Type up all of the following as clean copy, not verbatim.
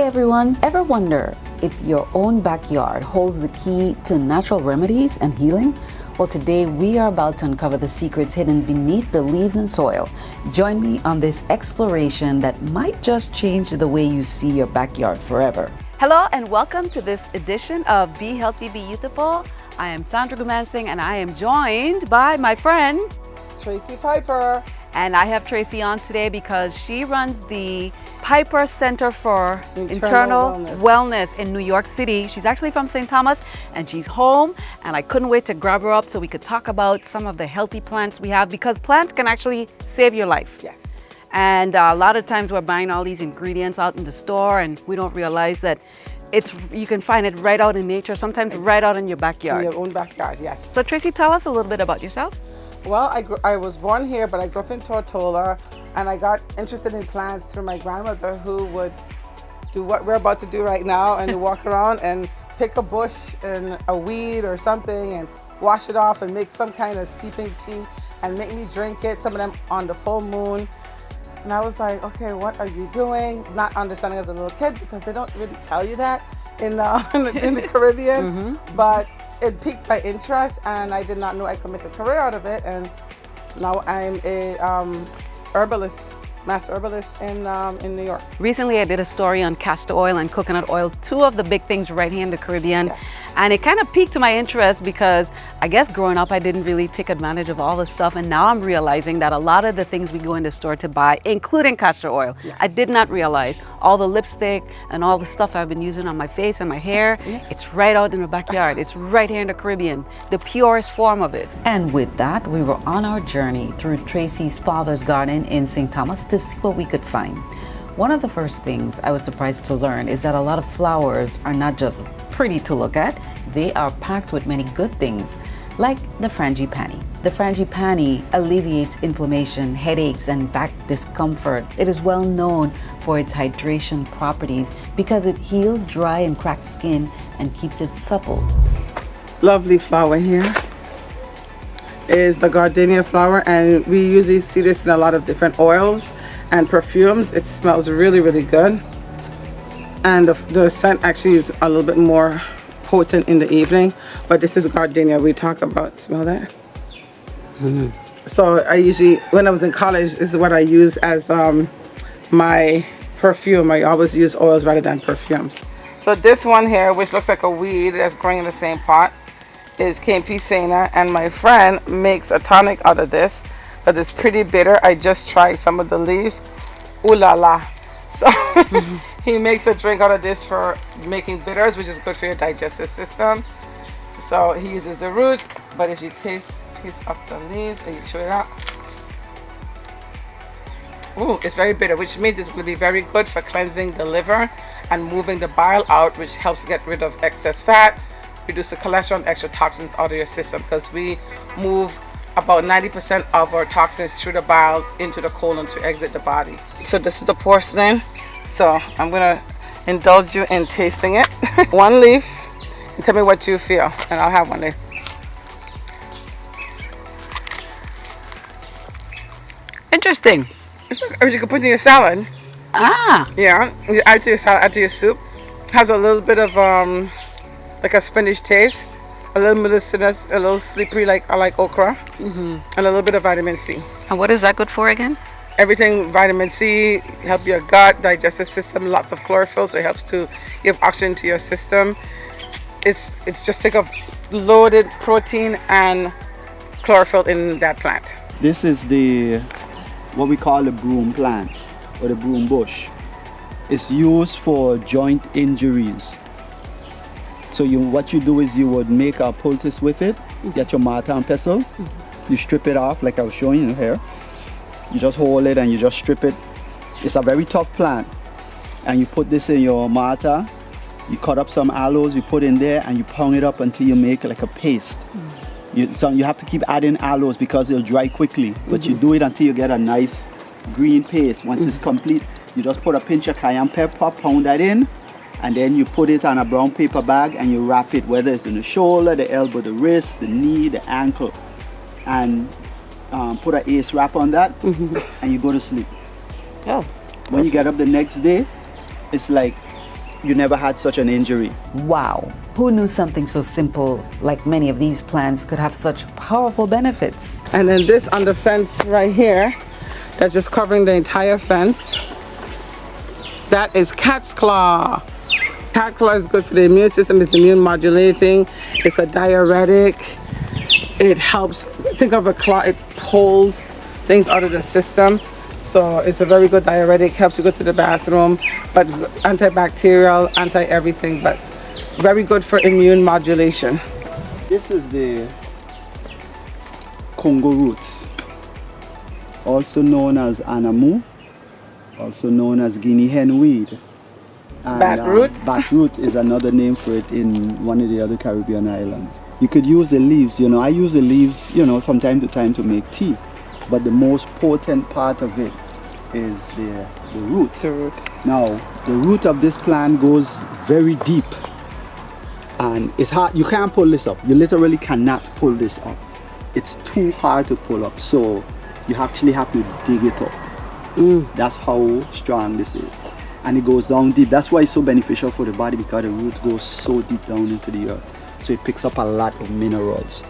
everyone, ever wonder if your own backyard holds the key to natural remedies and healing? Well, today we are about to uncover the secrets hidden beneath the leaves and soil. Join me on this exploration that might just change the way you see your backyard forever. Hello and welcome to this edition of Be Healthy, Be Youthful. I am Sandra Gumansing and I am joined by my friend Tracy Piper. And I have Tracy on today because she runs the Piper Center for Internal Wellness in New York City. She's actually from St. Thomas and she's home, and I couldn't wait to grab her up so we could talk about some of the healthy plants we have, because plants can actually save your life. Yes. And a lot of times we're buying all these ingredients out in the store and we don't realize that you can find it right out in nature, sometimes right out in your backyard. In your own backyard, yes. So Tracy, tell us a little bit about yourself. Well, I was born here, but I grew up in Tortola, and I got interested in plants through my grandmother, who would do what we're about to do right now and walk around and pick a bush and a weed or something and wash it off and make some kind of steeping tea and make me drink it, some of them on the full moon. And I was like, okay, what are you doing? Not understanding as a little kid, because they don't really tell you that in the Caribbean. But it piqued my interest, and I did not know I could make a career out of it. And now I'm a herbalist, master herbalist in New York. Recently I did a story on castor oil and coconut oil, two of the big things right here in the Caribbean. Yes. And it kind of piqued my interest because I guess growing up I didn't really take advantage of all the stuff, and now I'm realizing that a lot of the things we go in the store to buy, including castor oil, yes. I did not realize all the lipstick and all the stuff I've been using on my face and my hair, it's right out in the backyard. It's right here in the Caribbean, the purest form of it. And with that, we were on our journey through Tracy's father's garden in St. Thomas to see what we could find. One of the first things I was surprised to learn is that a lot of flowers are not just pretty to look at, they are packed with many good things, like the frangipani. The frangipani alleviates inflammation, headaches, and back discomfort. It is well known for its hydration properties because it heals dry and cracked skin and keeps it supple. Lovely flower here is the gardenia flower, and we usually see this in a lot of different oils and perfumes. It smells really, really good, and the scent actually is a little bit more potent in the evening, but this is gardenia we talk about. Smell that? So I usually, when I was in college, this is what I use as my perfume. I always use oils rather than perfumes. So this one here, which looks like a weed that's growing in the same pot, is Campesina, and my friend makes a tonic out of this, but it's pretty bitter. I just tried some of the leaves. Ooh la la. So he makes a drink out of this for making bitters, which is good for your digestive system. So he uses the root, but if you taste a piece of the leaves and you chew it out, ooh, it's very bitter, which means it's going to be very good for cleansing the liver and moving the bile out, which helps get rid of excess fat, reduce the cholesterol and extra toxins out of your system, because we move about 90% of our toxins through the bile into the colon to exit the body. So this is the porcelain. So I'm gonna indulge you in tasting it. One leaf, and tell me what you feel, and I'll have one leaf. Interesting. It's like, you can put in your salad. Ah. Yeah, you add to your salad, add to your soup. Has a little bit of like a spinach taste, a little bit of citrus, a little slippery, like I like okra, and a little bit of vitamin C. And what is that good for again? Everything, vitamin C, help your gut, digestive system, lots of chlorophyll, so it helps to give oxygen to your system. It's just think of loaded protein and chlorophyll in that plant. This is what we call the broom plant, or the broom bush. It's used for joint injuries. So what you do is you would make a poultice with it, get your mortar and pestle, you strip it off like I was showing you here. You just hold it and you just strip it. It's a very tough plant, and you put this in your mortar, you cut up some aloes, you put in there, and you pound it up until you make like a paste. So you have to keep adding aloes because it'll dry quickly, but you do it until you get a nice green paste. Once it's complete, you just put a pinch of cayenne pepper, pound that in, and then you put it on a brown paper bag and you wrap it, whether it's in the shoulder, the elbow, the wrist, the knee, the ankle, and put an ace wrap on that, and you go to sleep. Oh. When you get up the next day, it's like you never had such an injury. Wow, who knew something so simple like many of these plants could have such powerful benefits? And then this on the fence right here, that's just covering the entire fence. That is cat's claw. Cat claw is good for the immune system. It's immune modulating. It's a diuretic. It helps, think of a claw, it pulls things out of the system. So it's a very good diuretic, helps you go to the bathroom, but antibacterial, anti-everything, but very good for immune modulation. This is the Congo root, also known as anamu, also known as guinea hen weed. And, Batroot? Batroot is another name for it in one of the other Caribbean islands. You could use the leaves, you know, I use the leaves, you know, from time to time to make tea. But the most potent part of it is the root. The root. Now, the root of this plant goes very deep. And it's hard, you can't pull this up. You literally cannot pull this up. It's too hard to pull up. So you actually have to dig it up. That's how strong this is. And it goes down deep. That's why it's so beneficial for the body, because the root goes so deep down into the earth. So it picks up a lot of minerals.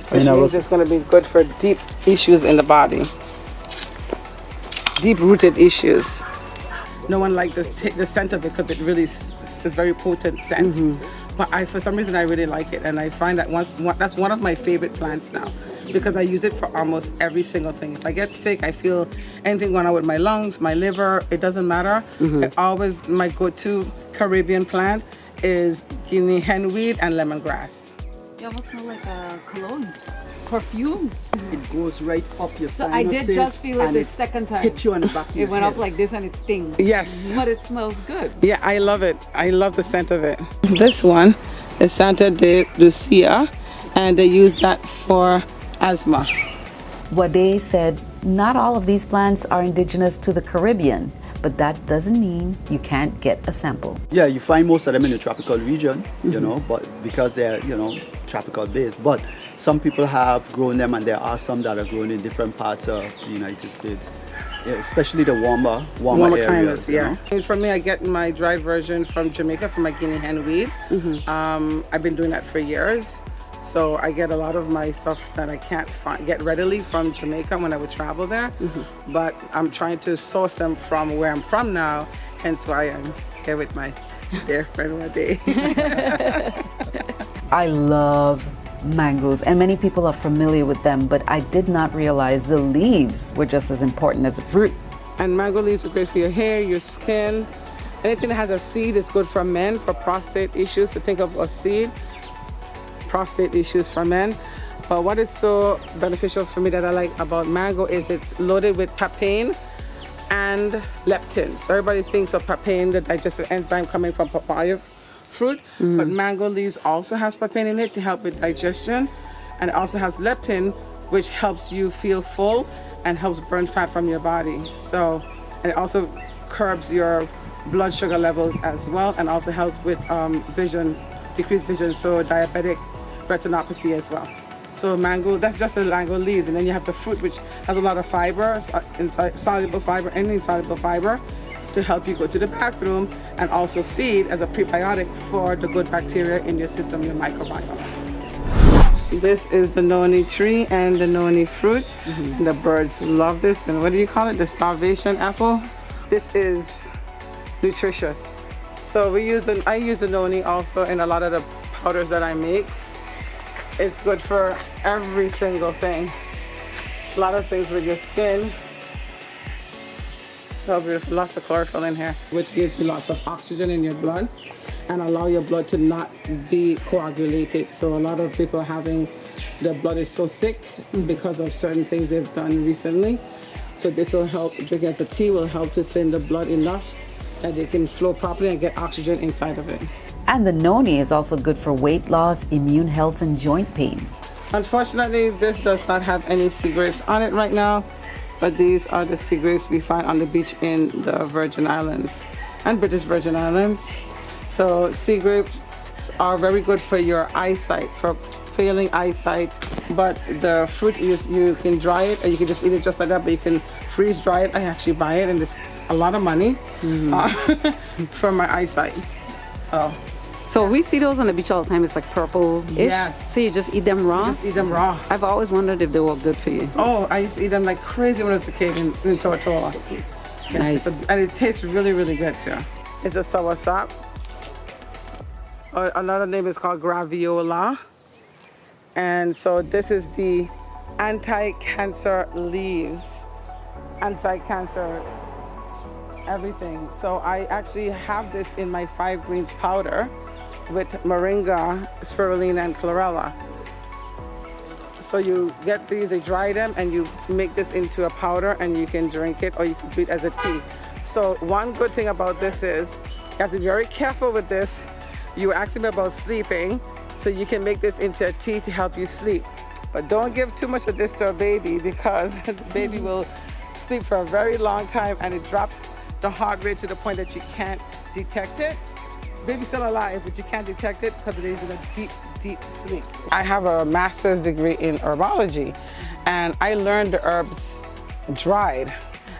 Which means it's going to be good for deep issues in the body. Deep-rooted issues. No one likes the scent of it because it really is very potent scent. But for some reason, I really like it. And I find that that's one of my favorite plants now, because I use it for almost every single thing. If I get sick, I feel anything going on with my lungs, my liver, it doesn't matter. My go-to Caribbean plant is guinea hen weed and lemongrass. You almost smell like a cologne, perfume. It goes right up your So I did just feel it the second time. Hit you on the back of It your went head. up like this and it stings. Yes. But it smells good. Yeah, I love it. I love the scent of it. This one is Santa de Lucia, and they use that for asthma. Wade said not all of these plants are indigenous to the Caribbean, but that doesn't mean you can't get a sample. Yeah, you find most of them in the tropical region, you know, but because they're, you know, tropical based. But some people have grown them, and there are some that are grown in different parts of the United States, yeah, especially the warmer areas. Yeah. And for me, I get my dried version from Jamaica from my guinea hen weed. I've been doing that for years. So I get a lot of my stuff that I can't get readily from Jamaica when I would travel there. But I'm trying to source them from where I'm from now, hence why I'm here with my dear friend Wade. I love mangoes, and many people are familiar with them, but I did not realize the leaves were just as important as the fruit. And mango leaves are great for your hair, your skin. Anything that has a seed is good for men, for prostate issues. So think of a seed. Prostate issues for men. But what is so beneficial for me that I like about mango is it's loaded with papain and leptin. So everybody thinks of papain, the digestive enzyme coming from papaya fruit, but mango leaves also has papain in it to help with digestion, and it also has leptin, which helps you feel full and helps burn fat from your body. So, and it also curbs your blood sugar levels as well, and also helps with vision, decreased vision, so diabetic retinopathy as well. So mango, that's just the mango leaves, and then you have the fruit, which has a lot of fiber, soluble fiber and insoluble fiber, to help you go to the bathroom, and also feed as a prebiotic for the good bacteria in your system, your microbiome. This is the noni tree and the noni fruit. And the birds love this. And what do you call it? The starvation apple. This is nutritious. So I use the noni also in a lot of the powders that I make. It's good for every single thing. A lot of things with your skin. So there's lots of chlorophyll in here, which gives you lots of oxygen in your blood and allow your blood to not be coagulated. So a lot of people having the blood is so thick because of certain things they've done recently. So this will help, drinking the tea will help to thin the blood enough that it can flow properly and get oxygen inside of it. And the noni is also good for weight loss, immune health, and joint pain. Unfortunately, this does not have any sea grapes on it right now, but these are the sea grapes we find on the beach in the Virgin Islands and British Virgin Islands. So sea grapes are very good for your eyesight, for failing eyesight, but the fruit is, you can dry it, or you can just eat it just like that, but you can freeze dry it. I actually buy it, and a lot of money for my eyesight. So we see those on the beach all the time. It's like purple-ish. Yes. So you just eat them raw? Just eat them raw. I've always wondered if they were good for you. Oh, I used to eat them like crazy when I was a kid in Tortola. Nice. And it tastes really, really good too. It's a soursop. Or another name is called graviola. And so this is the anti-cancer leaves, anti-cancer everything. So I actually have this in my 5 greens powder with moringa, spirulina, and chlorella. So you get these, they dry them, and you make this into a powder, and you can drink it, or you can do it as a tea. So one good thing about this is you have to be very careful with this. You were asking me about sleeping, so you can make this into a tea to help you sleep. But don't give too much of this to a baby, because the baby will sleep for a very long time, and it drops the heart rate to the point that you can't detect it. Baby's still alive, but you can't detect it because it is in a deep, deep sleep. I have a master's degree in herbology, and I learned the herbs dried.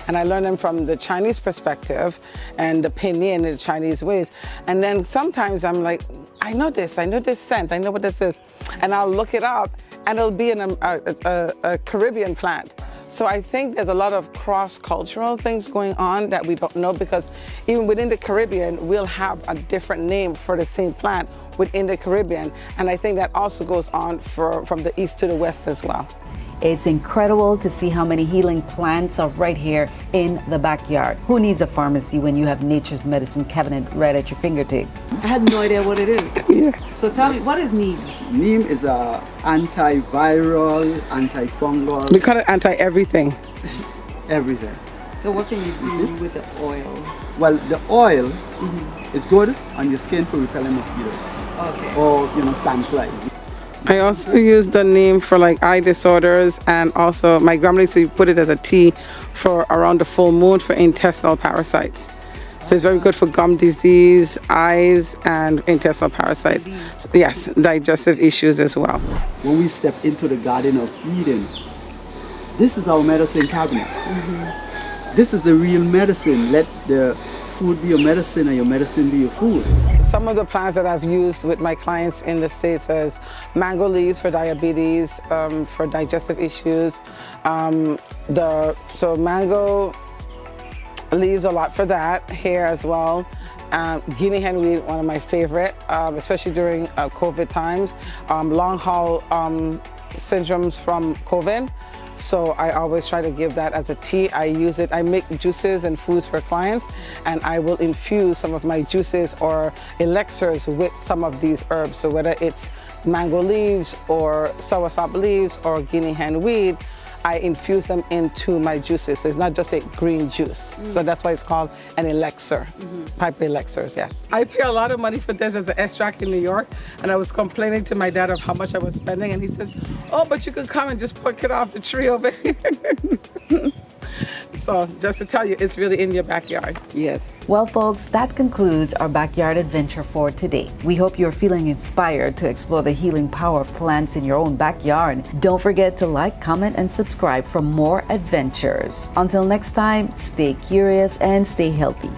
And I learned them from the Chinese perspective and the pinyin in the Chinese ways. And then sometimes I'm like, I know this scent, I know what this is. And I'll look it up, and it'll be a Caribbean plant. So I think there's a lot of cross-cultural things going on that we don't know, because even within the Caribbean, we'll have a different name for the same plant within the Caribbean. And I think that also goes on from the east to the west as well. It's incredible to see how many healing plants are right here in the backyard. Who needs a pharmacy when you have nature's medicine cabinet right at your fingertips? I had no idea what it is. Yeah. So tell me, what is neem? Neem is a antiviral, antifungal, We call it anti-everything. everything. So what can you do with the oil? Well, the oil is good on your skin for repelling mosquitoes, Okay. or sandflies. I also use the neem for like eye disorders, and also my grandmother used to put it as a tea for around the full moon for intestinal parasites. So it's very good for gum disease, eyes, and intestinal parasites. Yes, digestive issues as well. When we step into the Garden of Eden, this is our medicine cabinet. This is the real medicine. Let the food be your medicine and your medicine be your food. Some of the plants that I've used with my clients in the States is mango leaves for diabetes, for digestive issues. So mango leaves a lot for that, hair as well. Guinea hen weed, one of my favorite, especially during COVID times. Long haul syndromes from COVID. So I always try to give that as a tea. I use it, I make juices and foods for clients, and I will infuse some of my juices or elixirs with some of these herbs. So whether it's mango leaves or soursop leaves or guinea hen weed, I infuse them into my juices. So it's not just a green juice. So that's why it's called an elixir. Piper elixirs, yes. I pay a lot of money for this as an extract in New York, and I was complaining to my dad of how much I was spending, and he says, oh, but you can come and just pluck it off the tree over here. So just to tell you, it's really in your backyard. Yes. Well, folks, that concludes our backyard adventure for today. We hope you're feeling inspired to explore the healing power of plants in your own backyard. Don't forget to like, comment, and subscribe for more adventures. Until next time, stay curious and stay healthy.